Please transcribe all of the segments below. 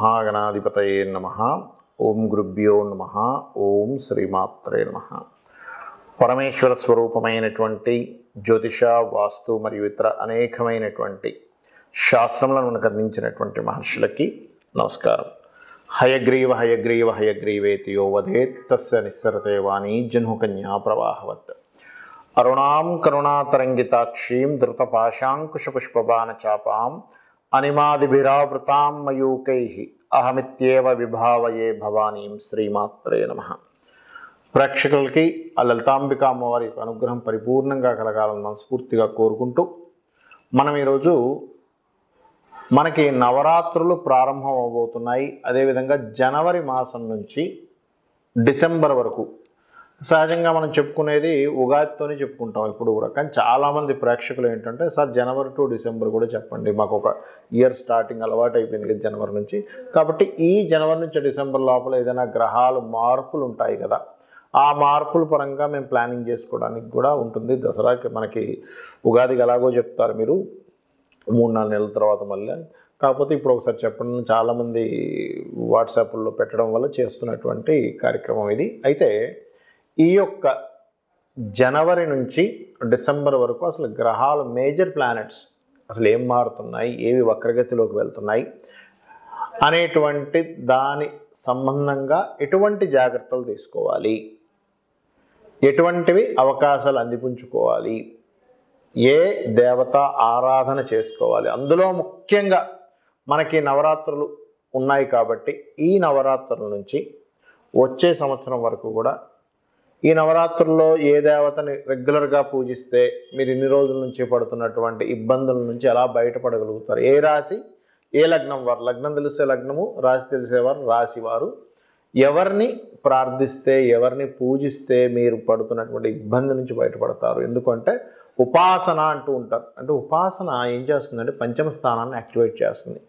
మహాగణాధిపతయే నమః. ఓం గురుభ్యో నమః. ఓం శ్రీమాత్రే నమః. పరమేశ్వర స్వరూపమైనటువంటి జ్యోతిష, వాస్తు మరియు ఇతర అనేకమైనటువంటి శాస్త్రములను మనకు అందించినటువంటి మహర్షులకి నమస్కారం. హయగ్రీవ హయగ్రీవ హయగ్రీవేతి యో వదేత్ తస్య నిస్సరతే వాణి జహ్నుకన్యా ప్రవాహవత్. అరుణాం కరుణాతరంగితాక్షీం ధృతపాశాంకుశపుష్పబాణచాపాం అనిమాదిభిరావృతాం మయూకైః అహమిత్యేవ విభావయే భవానీం. శ్రీమాత్రే నమః. ప్రేక్షకులకి ఆ లలితాంబిక అమ్మవారి అనుగ్రహం పరిపూర్ణంగా కలగాలని మనస్ఫూర్తిగా కోరుకుంటూ మనం ఈరోజు మనకి నవరాత్రులు ప్రారంభం అవబోతున్నాయి. అదేవిధంగా జనవరి మాసం నుంచి డిసెంబర్ వరకు సహజంగా మనం చెప్పుకునేది ఉగాదితోనే చెప్పుకుంటాం ఇప్పుడు కూడా. కానీ చాలామంది ప్రేక్షకులు ఏంటంటే, సార్ జనవరి టు డిసెంబర్ కూడా చెప్పండి, మాకు ఒక ఇయర్ స్టార్టింగ్ అలవాటు అయిపోయింది కదా జనవరి నుంచి. కాబట్టి ఈ జనవరి నుంచి డిసెంబర్ లోపల ఏదైనా గ్రహాలు మార్పులు ఉంటాయి కదా, ఆ మార్పుల పరంగా మేము ప్లానింగ్ చేసుకోవడానికి కూడా ఉంటుంది. దసరాకి మనకి ఉగాదికి ఎలాగో చెప్తారు మీరు 3-4 నెలల తర్వాత మళ్ళీ. కాకపోతే ఇప్పుడు ఒకసారి చెప్పండి, చాలామంది వాట్సాప్లో పెట్టడం వల్ల చేస్తున్నటువంటి కార్యక్రమం ఇది. అయితే ఈ యొక్క జనవరి నుంచి డిసెంబర్ వరకు అసలు గ్రహాలు, మేజర్ ప్లానెట్స్ అసలు ఏం మారుతున్నాయి, ఏవి వక్రగతిలోకి వెళ్తున్నాయి అనేటువంటి దాని సంబంధంగా ఎటువంటి జాగ్రత్తలు తీసుకోవాలి, ఎటువంటివి అవకాశాలు అందిపుంచుకోవాలి, ఏ దేవత ఆరాధన చేసుకోవాలి. అందులో ముఖ్యంగా మనకి నవరాత్రులు ఉన్నాయి కాబట్టి ఈ నవరాత్రుల నుంచి వచ్చే సంవత్సరం వరకు కూడా ఈ నవరాత్రుల్లో ఏ దేవతని రెగ్యులర్గా పూజిస్తే మీరు ఇన్ని రోజుల నుంచి పడుతున్నటువంటి ఇబ్బందుల నుంచి ఎలా బయటపడగలుగుతారు, ఏ రాశి ఏ లగ్నం వారు, లగ్నం తెలిసే లగ్నము, రాశి తెలిసేవారు రాశి వారు, ఎవరిని ప్రార్థిస్తే ఎవరిని పూజిస్తే మీరు పడుతున్నటువంటి ఇబ్బంది నుంచి బయటపడతారు. ఎందుకంటే ఉపాసన అంటూ ఉంటారు. అంటే ఉపాసన ఏం చేస్తుందంటే పంచమ స్థానాన్ని యాక్టివేట్ చేస్తుంది.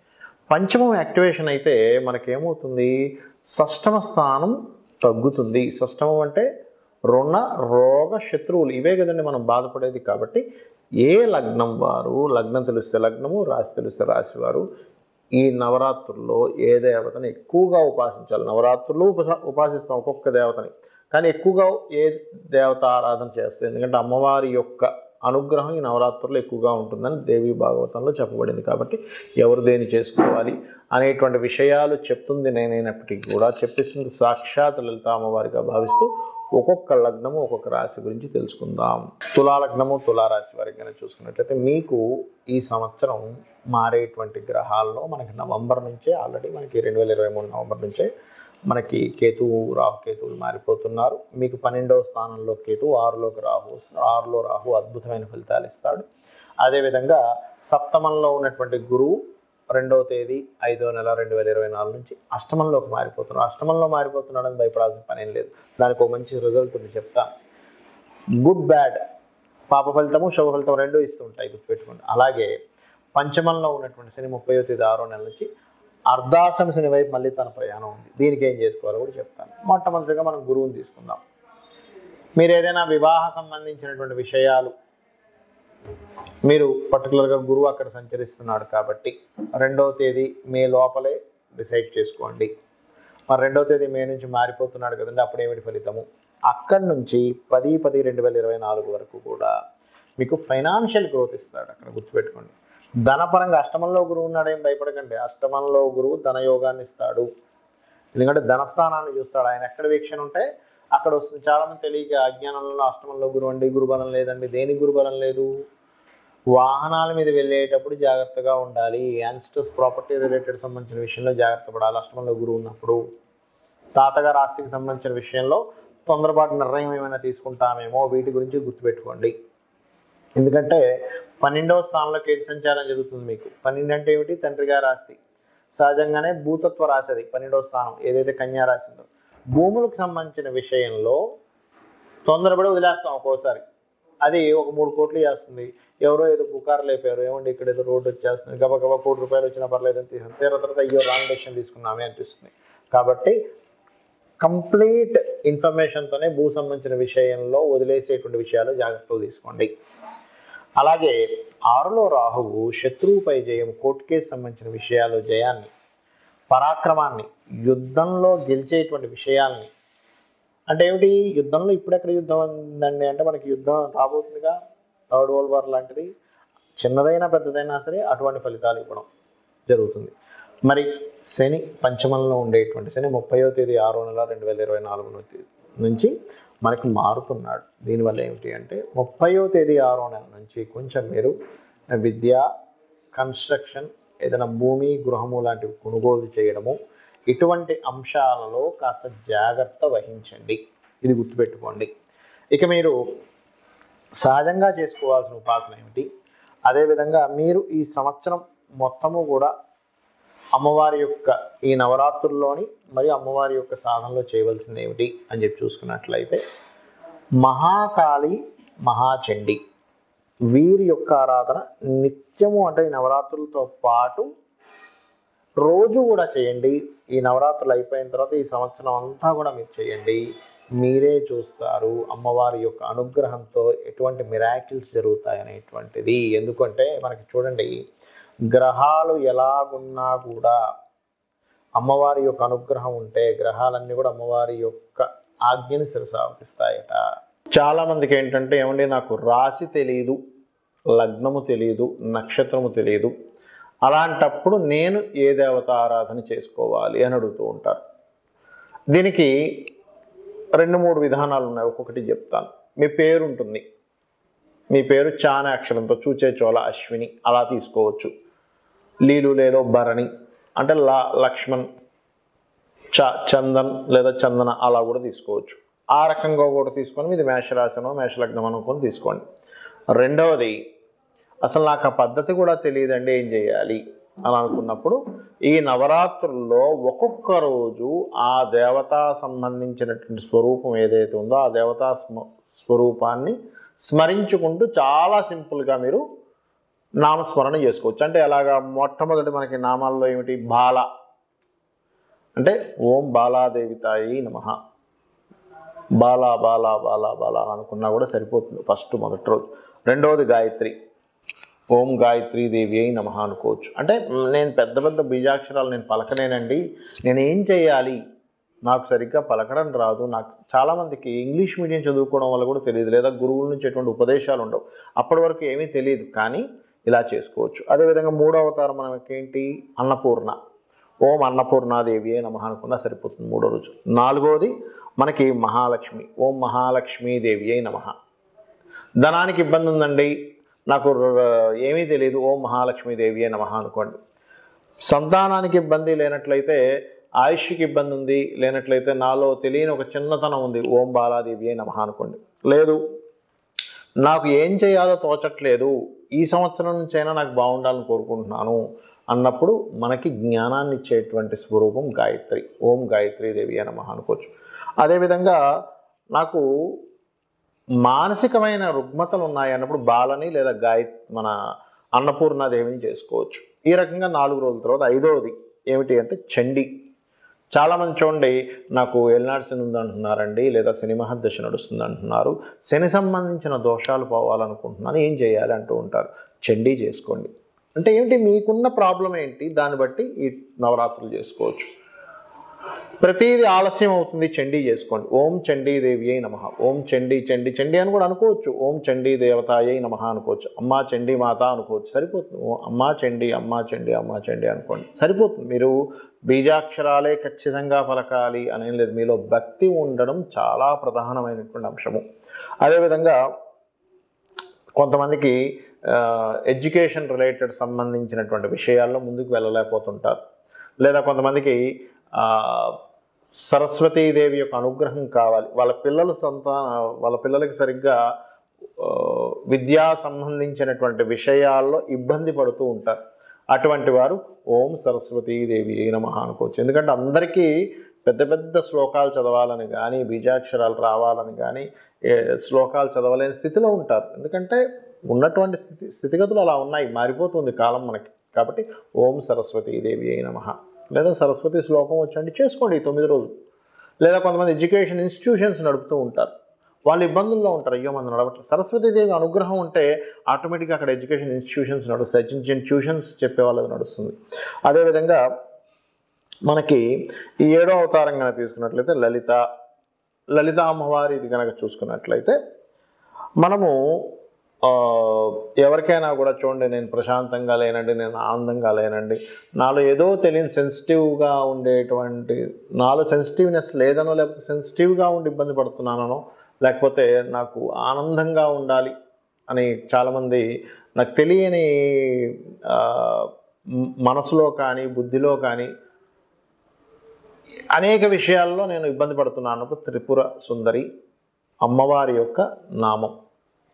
పంచమం యాక్టివేషన్ అయితే మనకేమవుతుంది, షష్టమ స్థానం తగ్గుతుంది. షష్టమం అంటే రుణ రోగ శత్రువులు, ఇవే కదండి మనం బాధపడేది. కాబట్టి ఏ లగ్నం వారు, లగ్నం తెలిస్తే లగ్నము, రాశి తెలిస్తే రాశి వారు ఈ నవరాత్రుల్లో ఏ దేవతని ఎక్కువగా ఉపాసించాలి. నవరాత్రులు ఉపాసిస్తాం ఒక్కొక్క దేవతని, కానీ ఎక్కువగా ఏ దేవత ఆరాధన చేస్తే, ఎందుకంటే అమ్మవారి యొక్క అనుగ్రహం ఈ నవరాత్రుల్లో ఎక్కువగా ఉంటుందని దేవి భాగవతంలో చెప్పబడింది. కాబట్టి ఎవరు దేని చేసుకోవాలి అనేటువంటి విషయాలు చెప్తుంది నేనైనప్పటికీ కూడా చెప్పిస్తుంది సాక్షాత్ లలిత అమ్మవారిగా భావిస్తూ ఒక్కొక్క లగ్నము ఒక్కొక్క రాశి గురించి తెలుసుకుందాం. తులాలగ్నము తులారాశి వారికి కనుక చూసుకున్నట్లయితే మీకు ఈ సంవత్సరం మారేటువంటి గ్రహాల్లో మనకి నవంబర్ నుంచే ఆల్రెడీ మనకి 2023 నవంబర్ నుంచే మనకి కేతువు, రాహుకేతువులు మారిపోతున్నారు. మీకు 12వ స్థానంలో కేతువు, 6లోకి రాహు, 6లో రాహు అద్భుతమైన ఫలితాలు ఇస్తాడు. అదేవిధంగా సప్తమంలో ఉన్నటువంటి గురువు 2వ తేదీ 5వ నెల 2024 నుంచి అష్టమంలోకి మారిపోతున్నాడు. అష్టమంలో మారిపోతున్నాడని భయపడాల్సిన పనేం లేదు, దానికి ఒక మంచి రిజల్ట్ ఉంది చెప్తాను. గుడ్ బ్యాడ్, పాప ఫలితము శుభ ఫలితం రెండూ ఇస్తుంటాయి, గుర్తుపెట్టుకోండి. అలాగే పంచమంలో ఉన్నటువంటి శని 30వ తేదీ 6వ నెల నుంచి అర్ధాష్టమ శని వైపు మళ్ళీ తన ప్రయాణం ఉంది. దీనికి ఏం చేసుకోవాలో కూడా చెప్తాను. మొట్టమొదటిగా మనం గురువుని తీసుకుందాం. మీరు ఏదైనా వివాహ సంబంధించినటువంటి విషయాలు, మీరు పర్టికులర్గా గురువు అక్కడ సంచరిస్తున్నాడు కాబట్టి 2వ తేదీ మే లోపలే డిసైడ్ చేసుకోండి. మరి 2వ తేదీ మే నుంచి మారిపోతున్నాడు కదండి, అప్పుడు ఏమిటి ఫలితము? అక్కడి నుంచి 10/10/2024 వరకు కూడా మీకు ఫైనాన్షియల్ గ్రోత్ ఇస్తాడు. అక్కడ గుర్తుపెట్టుకోండి. ధనపరంగా అష్టమంలో గురువు ఉన్నాడేం భయపడకండి. అష్టమంలో గురువు ధనయోగాన్ని ఇస్తాడు, ఎందుకంటే ధనస్థానాన్ని చూస్తాడు. ఆయన ఎక్కడ వీక్షణ ఉంటే అక్కడ వస్తుంది. చాలామంది తెలియక అజ్ఞానంలో అష్టమంలో గురువు అండి, గురుబలం లేదండి. దేనికి గురుబలం లేదు? వాహనాల మీద వెళ్ళేటప్పుడు జాగ్రత్తగా ఉండాలి. యాన్స్టర్స్ ప్రాపర్టీ రిలేటెడ్ సంబంధించిన విషయంలో జాగ్రత్త పడాలి అష్టమంలో గురువు ఉన్నప్పుడు. తాతగారు ఆస్తికి సంబంధించిన విషయంలో తొందరపాటు నిర్ణయం ఏమైనా తీసుకుంటామేమో, వీటి గురించి గుర్తుపెట్టుకోండి. ఎందుకంటే 12వ స్థానంలో కేతు సంచారం జరుగుతుంది మీకు. 12 అంటే ఏమిటి? తండ్రి గారి ఆస్తి. సహజంగానే భూతత్వ రాశి అది 12వ స్థానం, ఏదైతే కన్యా రాశి ఉందో. భూములకు సంబంధించిన విషయంలో తొందరపడి వదిలేస్తాం ఒక్కోసారి. అది ఒక 3 కోట్లు చేస్తుంది. ఎవరో ఏదో పుకారు లేపారు, ఏమండి ఇక్కడ ఏదో రోడ్డు వచ్చేస్తుంది, గబగబా ₹1 కోటి వచ్చినా పర్లేదని తీసుకుని తీరా తర్వాత అయ్యో రాంగ్ డెసిషన్ తీసుకున్నామే అనిపిస్తుంది. కాబట్టి కంప్లీట్ ఇన్ఫర్మేషన్తోనే భూ సంబంధించిన విషయంలో వదిలేసేటువంటి విషయాలు జాగ్రత్తలు తీసుకోండి. అలాగే 6లో రాహువు శత్రువుపై జయం, కోర్టు కేసు సంబంధించిన విషయాలు జయాన్ని, పరాక్రమాన్ని, యుద్ధంలో గెలిచేటువంటి విషయాల్ని, అంటే ఏమిటి యుద్ధంలో ఇప్పుడెక్కడ యుద్ధం ఉందండి అంటే మనకి యుద్ధం రాబోతుందిగా, థర్డ్ వరల్డ్ వార్ లాంటిది, చిన్నదైనా పెద్దదైనా సరే అటువంటి ఫలితాలు ఇవ్వడం జరుగుతుంది. మరి శని పంచమంలో ఉండేటువంటి శని 30వ తేదీ 6వ నెల 2024 నుంచి మనకి మారుతున్నాడు. దీనివల్ల ఏమిటి అంటే 30వ తేదీ 6వ నెల నుంచి కొంచెం మీరు విద్య, కన్స్ట్రక్షన్, ఏదైనా భూమి, గృహము లాంటివి కొనుగోలు చేయడము, ఇటువంటి అంశాలలో కాస్త జాగ్రత్త వహించండి. ఇది గుర్తుపెట్టుకోండి. ఇక మీరు సహజంగా చేసుకోవాల్సిన ఉపాసన ఏమిటి, అదేవిధంగా మీరు ఈ సంవత్సరం మొత్తము కూడా అమ్మవారి యొక్క ఈ నవరాత్రుల్లోని మరియు అమ్మవారి యొక్క సాధనలో చేయవలసింది ఏమిటి అని చెప్పి చూసుకున్నట్లయితే మహాకాళి, మహాచండి వీరి యొక్క ఆరాధన నిత్యము, అంటే ఈ నవరాత్రులతో పాటు రోజు కూడా చేయండి. ఈ నవరాత్రులు అయిపోయిన తర్వాత ఈ సంవత్సరం అంతా కూడా మీరు చేయండి. మీరే చూస్తారు అమ్మవారి యొక్క అనుగ్రహంతో ఎటువంటి మిరాకిల్స్ జరుగుతాయనేటువంటిది. ఎందుకంటే మనకి చూడండి, గ్రహాలు ఎలాగున్నా కూడా అమ్మవారి యొక్క అనుగ్రహం ఉంటే గ్రహాలన్నీ కూడా అమ్మవారి యొక్క ఆజ్ఞని శిరసావహిస్తాయట. చాలామందికి ఏంటంటే ఏమండి నాకు రాశి తెలియదు, లగ్నము తెలియదు, నక్షత్రము తెలియదు, అలాంటప్పుడు నేను ఏ దేవత ఆరాధన చేసుకోవాలి అని అడుగుతూ ఉంటారు. దీనికి 2-3 విధానాలు ఉన్నాయి. ఒక్కొక్కటి చెప్తాను. మీ పేరు ఉంటుంది, మీ పేరు చానే అక్షరంతో చూచే చోళ అశ్విని అలా తీసుకోవచ్చు. లీలు లేలో భరణి అంటే లక్ష్మణ్, చందన్ లేదా చందన అలా కూడా తీసుకోవచ్చు. ఆ రకంగా కూడా తీసుకొని మీది మేషరాశనో మేషలగ్నం అనుకొని తీసుకోండి. రెండవది, అసలు నాకు ఆ పద్ధతి కూడా తెలియదండి ఏం చేయాలి అని అనుకున్నప్పుడు ఈ నవరాత్రుల్లో ఒక్కొక్క రోజు ఆ దేవతా సంబంధించినటువంటి స్వరూపం ఏదైతే ఉందో ఆ దేవతా స్వరూపాన్ని స్మరించుకుంటూ చాలా సింపుల్గా మీరు నామస్మరణ చేసుకోవచ్చు. అంటే అలాగా మొట్టమొదటి మనకి నామాల్లో ఏమిటి, బాల అంటే ఓం బాలాదేవితాయి నమః, బాలా బాలా బాలా బాలా అని అనుకున్నా కూడా సరిపోతుంది ఫస్ట్ మొదటి రోజు. రెండవది గాయత్రి, ఓం గాయత్రీ దేవి అయి నమః అనుకోవచ్చు. అంటే నేను పెద్ద పెద్ద బీజాక్షరాలు నేను పలకలేనండి, నేను ఏం చేయాలి, నాకు సరిగ్గా పలకడం రాదు, నాకు చాలామందికి ఇంగ్లీష్ మీడియం చదువుకోవడం వల్ల కూడా తెలియదు, లేదా గురువుల నుంచి ఎటువంటి ఉపదేశాలు ఉండవు, అప్పటి వరకు ఏమీ తెలియదు, కానీ ఇలా చేసుకోవచ్చు. అదేవిధంగా 3వ అవతారం మనకేంటి, అన్నపూర్ణ, ఓం అన్నపూర్ణాదేవి అయి నమః అనుకున్నా సరిపోతుంది 3వ రోజు. 4వది మనకి మహాలక్ష్మి, ఓం మహాలక్ష్మీదేవి అయి నమః. ధనానికి ఇబ్బంది ఉందండి, నాకు ఏమీ తెలియదు, ఓం మహాలక్ష్మీదేవి అయి నమః అనుకోండి. సంతానానికి ఇబ్బంది లేనట్లయితే, ఆయుష్కి ఇబ్బంది ఉంది లేనట్లయితే, నాలో తెలియని ఒక చిన్నతనం ఉంది, ఓం బాలాదేవి అయి నమః అనుకోండి. లేదు నాకు ఏం చేయాలో తోచట్లేదు, ఈ సంవత్సరం నుంచైనా నాకు బాగుండాలని కోరుకుంటున్నాను అన్నప్పుడు మనకి జ్ఞానాన్ని ఇచ్చేటువంటి స్వరూపం గాయత్రి, ఓం గాయత్రీదేవి అయి నమః అనుకోవచ్చు. అదేవిధంగా నాకు మానసికమైన రుగ్మతలు ఉన్నాయన్నప్పుడు బాలని లేదా మన అన్నపూర్ణాదేవిని చేసుకోవచ్చు. ఈ రకంగా 4 రోజుల తర్వాత 5వది ఏమిటి అంటే చండి. చాలామంది చూడండి, నాకు ఏలినాటి శని ఉందంటున్నారండి, లేదా శని మహర్దశ నడుస్తుంది అంటున్నారు, శని సంబంధించిన దోషాలు పోవాలనుకుంటున్నాను, ఏం చేయాలి అంటూ ఉంటారు. చండీ చేసుకోండి. అంటే ఏమిటి, మీకున్న ప్రాబ్లం ఏంటి దాన్ని బట్టి ఈ నవరాత్రులు చేసుకోవచ్చు. ప్రతిదీ ఆలస్యం అవుతుంది, చండీ చేసుకోండి. ఓం చండీదేవి అయి నమః, ఓం చండీ చండీ చండీ అని కూడా అనుకోవచ్చు, ఓం చండీ దేవతాయై నమః అనుకోవచ్చు, అమ్మా చండీ మాత అనుకోవచ్చు, సరిపోతుంది. అమ్మా చండీ అమ్మా చండీ అమ్మా చండీ అనుకోండి, సరిపోతుంది. మీరు బీజాక్షరాలే ఖచ్చితంగా పలకాలి అనేం లేదు, మీలో భక్తి ఉండడం చాలా ప్రధానమైనటువంటి అంశము. అదేవిధంగా కొంతమందికి ఎడ్యుకేషన్ రిలేటెడ్ సంబంధించినటువంటి విషయాల్లో ముందుకు వెళ్ళలేకపోతుంటారు, లేదా కొంతమందికి సరస్వతీదేవి యొక్క అనుగ్రహం కావాలి, వాళ్ళ పిల్లలకి సరిగ్గా విద్యా సంబంధించినటువంటి విషయాల్లో ఇబ్బంది పడుతూ ఉంటారు. అటువంటి వారు ఓం సరస్వతీదేవి నమః అనుకోవచ్చు. ఎందుకంటే అందరికీ పెద్ద పెద్ద శ్లోకాలు చదవాలని కానీ, బీజాక్షరాలు రావాలని కానీ శ్లోకాలు చదవలేని స్థితిలో ఉంటారు. ఎందుకంటే ఉన్నటువంటి స్థితిగతులు అలా ఉన్నాయి, మారిపోతుంది కాలం మనకి. కాబట్టి ఓం సరస్వతీదేవి నమః, లేదా సరస్వతి శ్లోకం వచ్చండి చేసుకోండి 9 రోజులు. లేదా కొంతమంది ఎడ్యుకేషన్ ఇన్స్టిట్యూషన్స్ నడుపుతూ ఉంటారు, వాళ్ళు ఇబ్బందుల్లో ఉంటారు, అయ్యో మంది నడవట్లేదు. సరస్వతీదేవి అనుగ్రహం ఉంటే ఆటోమేటిక్గా అక్కడ ఎడ్యుకేషన్ ఇన్స్టిట్యూషన్స్ నడుస్తాయి, చిన్న చిన్న ట్యూషన్స్ చెప్పే వాళ్ళది నడుస్తుంది. అదేవిధంగా మనకి ఈ 7వ అవతారం కనుక తీసుకున్నట్లయితే లలిత అమ్మవారి ఇది కనుక చూసుకున్నట్లయితే మనము ఎవరికైనా కూడా చూడండి, నేను ప్రశాంతంగా లేనండి, నేను ఆనందంగా లేనండి, నాలో ఏదో తెలియని సెన్సిటివ్గా ఉండేటువంటి, నాలో సెన్సిటివ్నెస్ లేదనో, లేకపోతే సెన్సిటివ్గా ఉండి ఇబ్బంది పడుతున్నానో, లేకపోతే నాకు ఆనందంగా ఉండాలి అని చాలామంది నాకు తెలియని మనసులో కానీ బుద్ధిలో కానీ అనేక విషయాల్లో నేను ఇబ్బంది పడుతున్నాను. త్రిపుర సుందరి అమ్మవారి యొక్క నామం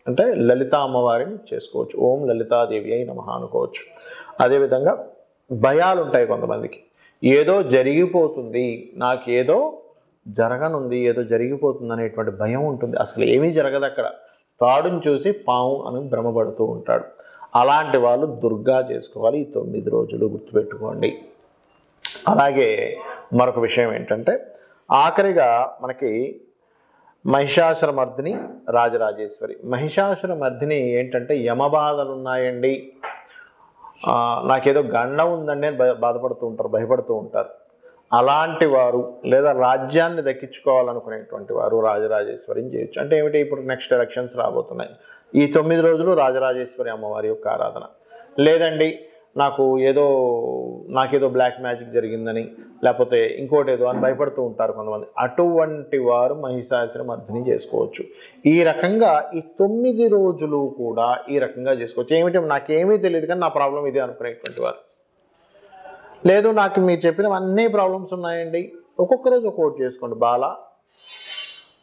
అంటే లలిత అమ్మవారిని చేసుకోవచ్చు. ఓం లలితాదేవి అయి నమః అనుకోవచ్చు. అదేవిధంగా భయాలు ఉంటాయి కొంతమందికి, ఏదో జరిగిపోతుంది, నాకేదో జరగనుంది, ఏదో జరిగిపోతుంది అనేటువంటి భయం ఉంటుంది. అసలు ఏమీ జరగదు, అక్కడ తాడుని చూసి పాము అని భ్రమపడుతూ ఉంటాడు. అలాంటి వాళ్ళు దుర్గా చేసుకోవాలి ఈ 9 రోజులు, గుర్తుపెట్టుకోండి. అలాగే మరొక విషయం ఏంటంటే, ఆఖరిగా మనకి మహిషాసురమర్దిని రాజరాజేశ్వరి. మహిషాసురమర్దిని ఏంటంటే, యమబాధలు ఉన్నాయండి, నాకేదో గండం ఉందండి అని బాధపడుతూ ఉంటారు, భయపడుతూ ఉంటారు. అలాంటి వారు లేదా రాజ్యాన్ని దక్కించుకోవాలనుకునేటువంటి వారు రాజరాజేశ్వరిని చేయొచ్చు. అంటే ఏమిటి, ఇప్పుడు నెక్స్ట్ ఎలక్షన్స్ రాబోతున్నాయి, ఈ 9 రోజులు రాజరాజేశ్వరి అమ్మవారి యొక్క ఆరాధన. లేదండి నాకేదో బ్లాక్ మ్యాజిక్ జరిగిందని, లేకపోతే ఇంకోటి ఏదో అని భయపడుతూ ఉంటారు కొంతమంది. అటువంటి వారు మహిషాసురమర్దిని చేసుకోవచ్చు. ఈ రకంగా ఈ 9 రోజులు కూడా ఈ రకంగా చేసుకోవచ్చు. ఏమిటి, నాకేమీ తెలియదు కానీ నా ప్రాబ్లం ఇదే అనుకునేటువంటి వారు, లేదు నాకు మీరు చెప్పిన అన్ని ప్రాబ్లమ్స్ ఉన్నాయండి, ఒక్కొక్క రోజు ఒక్కొక్కటి చేసుకోండి. బాల,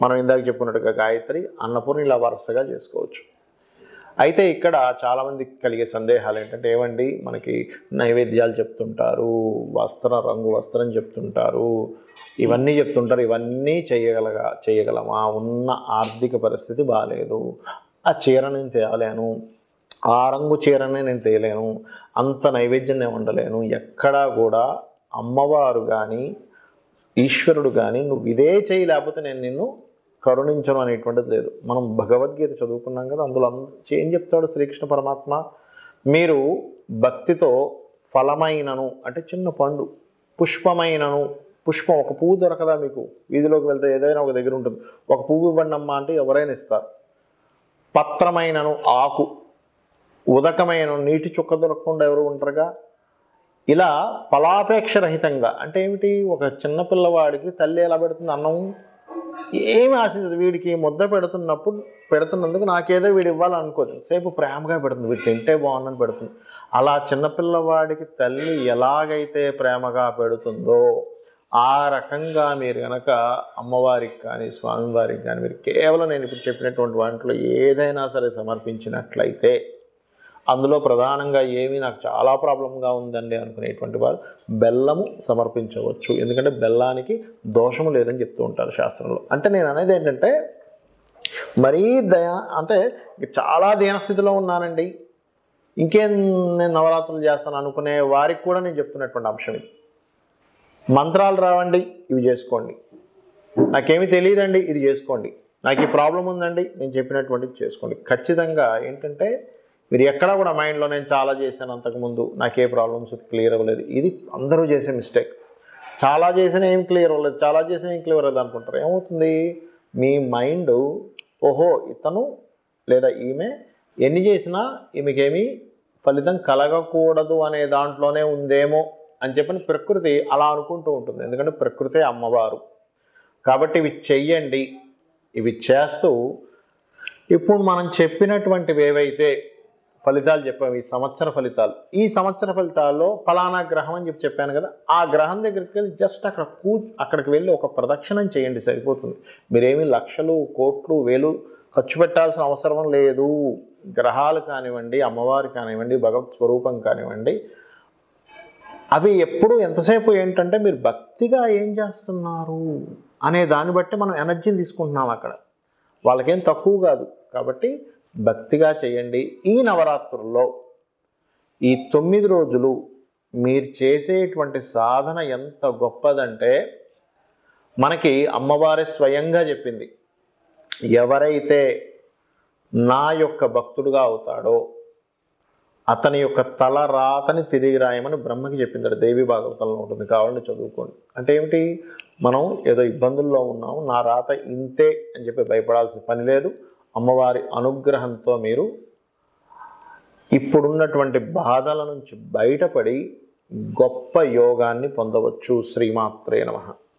మనం ఇందాక చెప్పుకున్నట్టుగా గాయత్రి, అన్నపూర్ణ, ఇలా వరుసగా చేసుకోవచ్చు. అయితే ఇక్కడ చాలామందికి కలిగే సందేహాలు ఏంటంటే, ఏమండి మనకి నైవేద్యాలు చెప్తుంటారు, రంగు వస్త్రం చెప్తుంటారు, ఇవన్నీ చెప్తుంటారు, ఇవన్నీ చేయగలమా, ఉన్న ఆర్థిక పరిస్థితి బాగాలేదు, ఆ చీర నేను తేయలేను, ఆ రంగు చీరనే నేను తేయలేను, అంత నైవేద్యం నేను ఉండలేను, ఎక్కడా కూడా అమ్మవారు కానీ ఈశ్వరుడు కానీ నువ్వు ఇదే చేయి లేకపోతే నేను నిన్ను కరుణించను అనేటువంటిది లేదు. మనం భగవద్గీత చదువుకున్నాం కదా, అందులో ఏం చెప్తాడు శ్రీకృష్ణ పరమాత్మ, మీరు భక్తితో ఫలమైనను అంటే చిన్న పండు, పుష్పమైనను, పుష్పం ఒక పువ్వు దొరకదా మీకు, వీధిలోకి వెళ్తే ఏదైనా ఒక దగ్గర ఉంటుంది, ఒక పువ్వు ఇవ్వండి అమ్మా అంటే ఎవరైనా ఇస్తారు. పత్రమైనను ఆకు, ఉదకమైన నీటి చుక్క దొరకకుండా ఎవరు ఉంటారుగా. ఇలా ఫలాపేక్ష రహితంగా అంటే ఏమిటి, ఒక చిన్న పిల్లవాడికి తల్లి ఎలా పెడుతుంది అన్నం, ఏమి ఆశించదు, వీడికి ముద్ద పెడుతున్నందుకు నాకేదో వీడు ఇవ్వాలనుకోదు, సేపు ప్రేమగా పెడుతుంది, వీడు తింటే బాగుందని పెడుతుంది. అలా చిన్నపిల్లవాడికి తల్లి ఎలాగైతే ప్రేమగా పెడుతుందో ఆ రకంగా మీరు కనుక అమ్మవారికి కానీ స్వామివారికి కానీ మీరు కేవలం నేను ఇప్పుడు చెప్పినటువంటి వాటిలో ఏదైనా సరే సమర్పించినట్లయితే, అందులో ప్రధానంగా ఏమీ నాకు చాలా ప్రాబ్లంగా ఉందండి అనుకునేటువంటి వారు బెల్లము సమర్పించవచ్చు. ఎందుకంటే బెల్లానికి దోషము లేదని చెప్తూ ఉంటారు శాస్త్రంలో. అంటే నేను అనేది ఏంటంటే, మరీ అంటే చాలా దీనస్థితిలో ఉన్నానండి, ఇంకేం నేను నవరాత్రులు చేస్తాను అనుకునే వారికి కూడా నేను చెప్తున్నటువంటి అంశం ఇది. మంత్రాలు రావండి, ఇవి చేసుకోండి, నాకేమీ తెలియదండి, ఇది చేసుకోండి, నాకు ఈ ప్రాబ్లం ఉందండి, నేను చెప్పినటువంటిది చేసుకోండి. ఖచ్చితంగా ఏంటంటే మీరు ఎక్కడా కూడా మైండ్లో నేను చాలా చేశాను అంతకుముందు, నాకు ఏ ప్రాబ్లమ్స్ క్లియర్ అవ్వలేదు, ఇది అందరూ చేసే మిస్టేక్. చాలా చేసినా ఏం క్లియర్ అవ్వలేదు, చాలా చేసినా ఏం క్లియర్ అవ్వలేదు అనుకుంటారు. ఏమవుతుంది, మీ మైండ్ ఓహో ఇతను లేదా ఈమె ఎన్ని చేసినా ఈమెకేమీ ఫలితం కలగకూడదు అనే దాంట్లోనే ఉందేమో అని చెప్పని ప్రకృతి అలా అనుకుంటూ ఉంటుంది. ఎందుకంటే ప్రకృతే అమ్మవారు కాబట్టి ఇవి చెయ్యండి. ఇవి చేస్తూ ఇప్పుడు మనం చెప్పినటువంటివి ఏవైతే ఫలితాలు చెప్పాము, ఈ సంవత్సర ఫలితాలు, ఈ సంవత్సర ఫలితాల్లో ఫలానా గ్రహం అని చెప్పాను కదా, ఆ గ్రహం దగ్గరికి వెళ్ళి జస్ట్ అక్కడికి వెళ్ళి ఒక ప్రదక్షిణం చేయండి, సరిపోతుంది. మీరేమీ లక్షలు కోట్లు వేలు ఖర్చు పెట్టాల్సిన అవసరం లేదు. గ్రహాలు కానివ్వండి, అమ్మవారు కానివ్వండి, భగవత్ స్వరూపం కానివ్వండి, అవి ఎప్పుడు ఎంతసేపు ఏంటంటే మీరు భక్తిగా ఏం చేస్తున్నారు అనే దాన్ని బట్టి మనం ఎనర్జీని తీసుకుంటున్నాం. అక్కడ వాళ్ళకేం తక్కువ కాదు. కాబట్టి భక్తిగా చేయండి. ఈ నవరాత్రుల్లో ఈ 9 రోజులు మీరు చేసేటువంటి సాధన ఎంత గొప్పదంటే, మనకి అమ్మవారి స్వయంగా చెప్పింది, ఎవరైతే నా యొక్క భక్తుడుగా అవుతాడో అతని యొక్క తల రాతని తిరిగి రాయమని బ్రహ్మకి చెప్పింది. దేవి భాగవతంలో ఉంటుంది, కావాలని చదువుకోండి. అంటే ఏమిటి, మనం ఏదో ఇబ్బందుల్లో ఉన్నాము, నా రాత ఇంతే అని చెప్పి భయపడాల్సిన పని లేదు. అమ్మవారి అనుగ్రహంతో మీరు ఇప్పుడున్నటువంటి బాధల నుంచి బయటపడి గొప్ప యోగాన్ని పొందవచ్చు. శ్రీమాత్రే నమః.